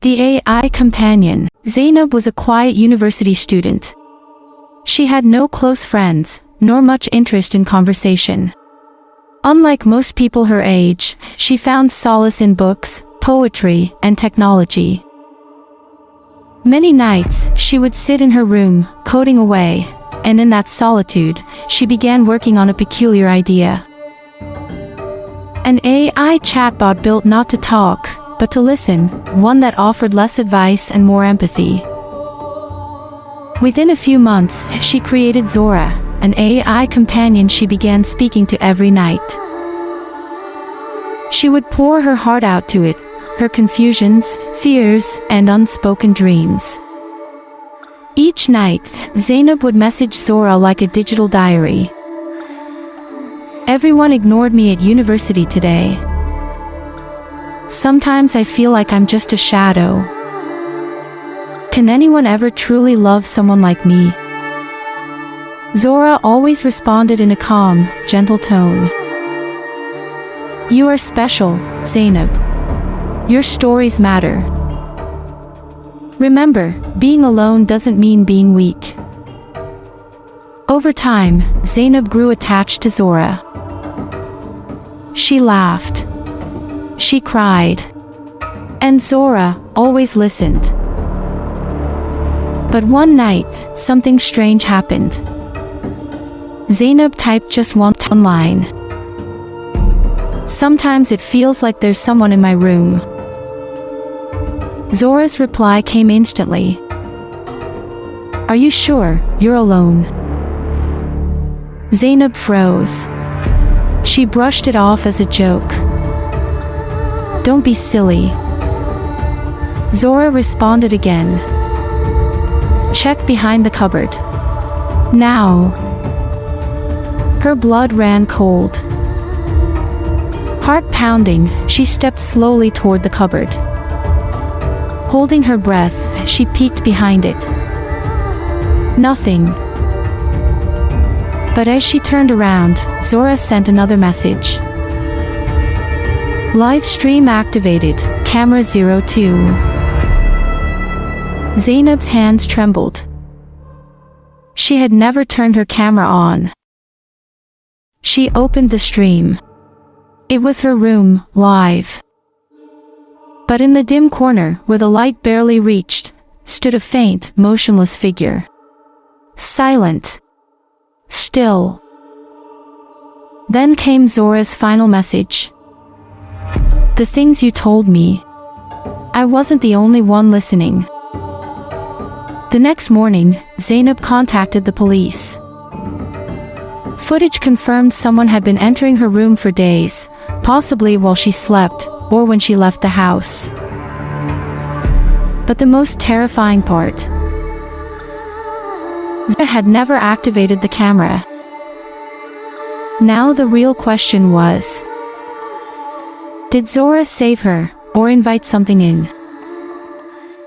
The AI companion, Zainab, was a quiet university student. She had no close friends, nor much interest in conversation. Unlike most people her age, she found solace in books, poetry, and technology. Many nights, she would sit in her room, coding away, and in that solitude, she began working on a peculiar idea. An AI chatbot built not to talk, but to listen, one that offered less advice and more empathy. Within a few months, she created Zora, an AI companion she began speaking to every night. She would pour her heart out to it, her confusions, fears, and unspoken dreams. Each night, Zainab would message Zora like a digital diary. Everyone ignored me at university today. Sometimes I feel like I'm just a shadow. Can anyone ever truly love someone like me? Zora always responded in a calm, gentle tone. You are special, Zainab. Your stories matter. Remember, being alone doesn't mean being weak. Over time, Zainab grew attached to Zora. She laughed. She cried. And Zora always listened. But one night, something strange happened. Zainab typed just one line. Sometimes it feels like there's someone in my room. Zora's reply came instantly. Are you sure you're alone? Zainab froze. She brushed it off as a joke. Don't be silly. Zora responded again. Check behind the cupboard. Now. Her blood ran cold. Heart pounding, she stepped slowly toward the cupboard. Holding her breath, she peeked behind it. Nothing. But as she turned around, Zora sent another message. Live stream activated, camera 02. Zainab's hands trembled. She had never turned her camera on. She opened the stream. It was her room, live. But in the dim corner, where the light barely reached, stood a faint, motionless figure. Silent. Still. Then came Zora's final message. The things you told me. I wasn't the only one listening. The next morning, Zainab contacted the police. Footage confirmed someone had been entering her room for days, possibly while she slept, or when she left the house. But the most terrifying part, Zora had never activated the camera. Now the real question was, did Zora save her, or invite something in?